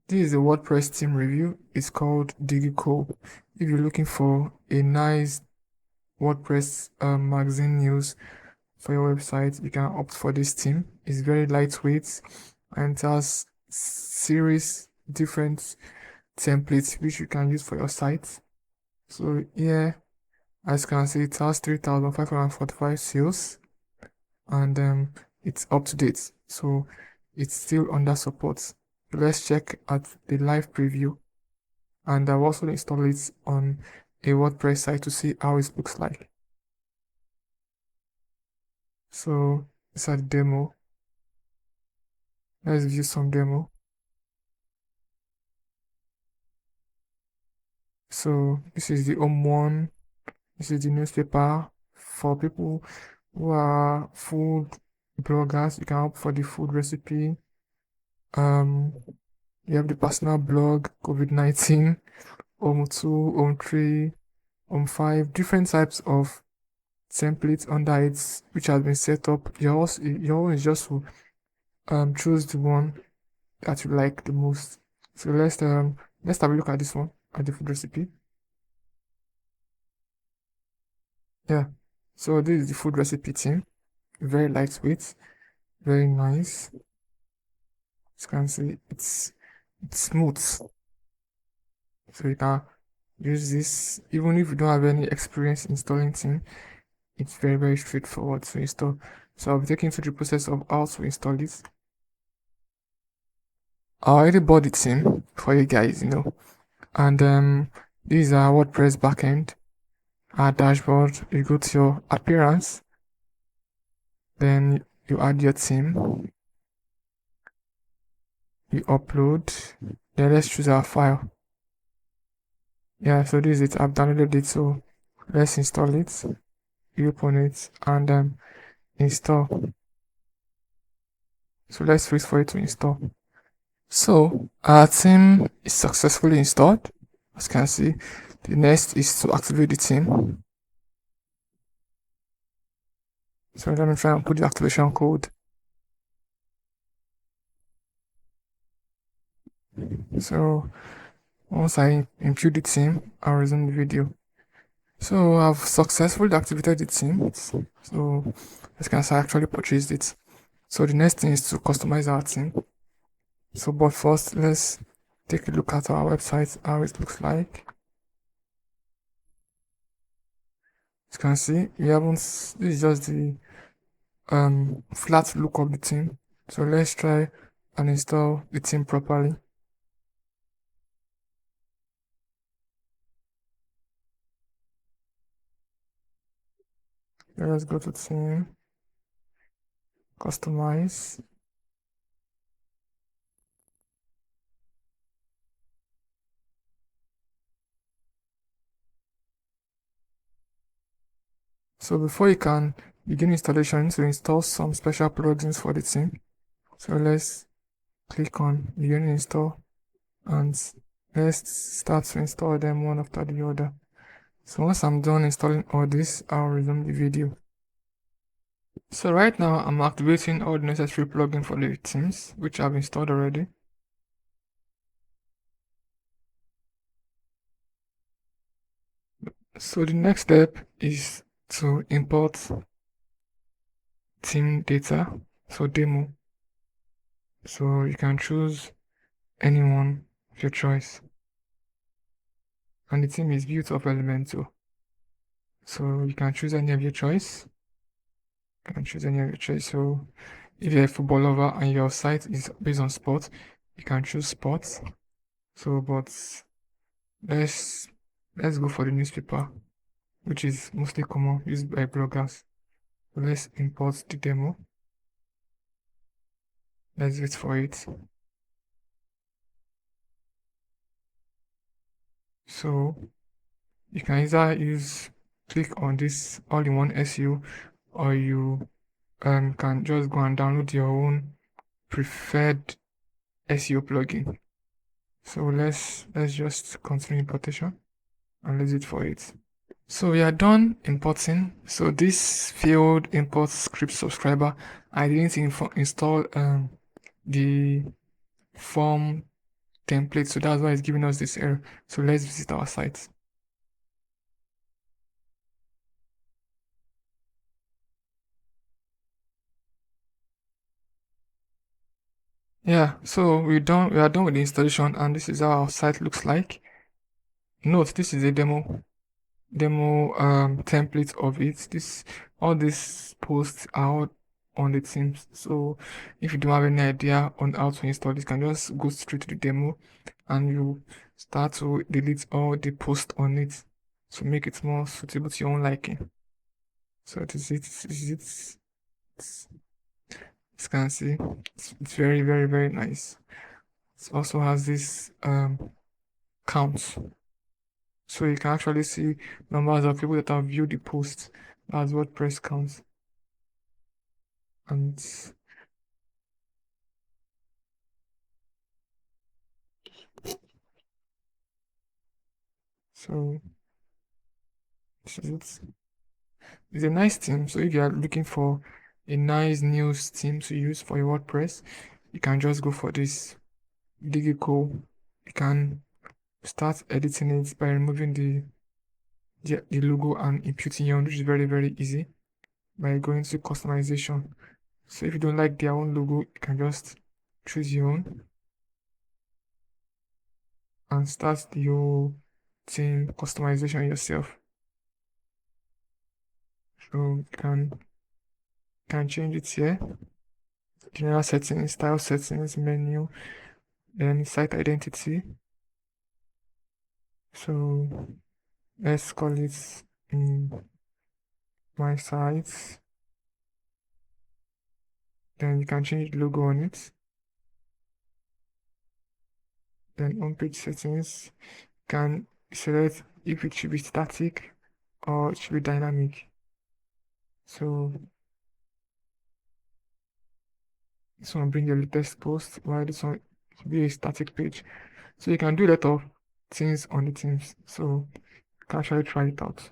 This is a WordPress theme review. It's called DigiCo. If you're looking for a nice WordPress magazine news for your website, you can opt for this theme. It's very lightweight and it has series different templates which you can use for your site. So here, as you can see, it has 3,545 sales and it's up to date. So it's still under support. So let's check at the live preview, and I've also installed it on a WordPress site to see how it looks like. So it's a demo. Let's view some demo. So this is the home one. This is the newspaper for people who are food bloggers. You can opt for the food recipe. You have the personal blog, COVID-19, Home 2, Home 3, Home 5, different types of templates under it which has been set up. Your own is just to choose the one that you like the most. So let's have a look at this one, at the food recipe. Yeah, so this is the food recipe theme. Very lightweight, very nice. As you can see, it's smooth, so you can use this even if you don't have any experience installing theme. It's very straightforward to install. So I'll be taking you through the process of how to install it. I already bought the theme for you guys, and this is our WordPress backend. Our dashboard, you go to your appearance, then you add your theme, you upload, then let's choose our file. Yeah, so this is it. I've downloaded it, so let's install it. You open it and install. So let's wait for it to install. So our theme is successfully installed. As you can see, the next is to activate the theme. So let me try and put the activation code. So once I impute the theme, I'll resume the video. So I've successfully activated the theme. So as you can see, I actually purchased it. So the next thing is to customize our theme. So but first, let's take a look at our website, how it looks like. As you can see, this is just the flat look of the theme. So let's try and install the theme properly. Let's go to theme, customize. So before you can begin installation, to install some special plugins for the theme. So let's click on begin install and let's start to install them one after the other. So once I'm done installing all this, I'll resume the video. So right now I'm activating all the necessary plugins for the themes which I've installed already. So the next step is to import theme data, so demo. So you can choose anyone of your choice. And the theme is built of Elementor. So you can choose any of your choice. So if you're a football lover and your site is based on sports, you can choose sports. So but let's go for the newspaper, which is mostly common used by bloggers. So let's import the demo. Let's wait for it. So you can either click on this all-in-one SEO, or you can just go and download your own preferred SEO plugin. So let's just continue importation and let's wait for it. So we are done importing. So this field import script subscriber, I didn't install the form template, so that's why it's giving us this error. So let's visit our site. Yeah, so we are done with the installation, and this is how our site looks like. Note, this is a demo template of it. All these posts are all on the themes. So if you don't have any idea on how to install this, you can just go straight to the demo and you start to delete all the posts on it to make it more suitable to your own liking. So this is it. As you can see, it's very, very, very nice. It also has this count, so you can actually see numbers of people that have viewed the post. That's WordPress counts. And so this is it. It's a nice theme. So if you are looking for a nice news theme to use for your WordPress, you can just go for this Digico. You can start editing it by removing the logo and imputing your own, which is very, very easy by going to customization. So if you don't like their own logo, you can just choose your own and start the whole theme customization yourself. So you can change it here. General settings, style settings, menu, then site identity. So let's call it my site. Then you can change the logo on it. Then on page settings, you can select if it should be static or it should be dynamic. So this one bring your latest post, while this one should be a static page. So you can do a lot of things on the themes. So you can actually try it out.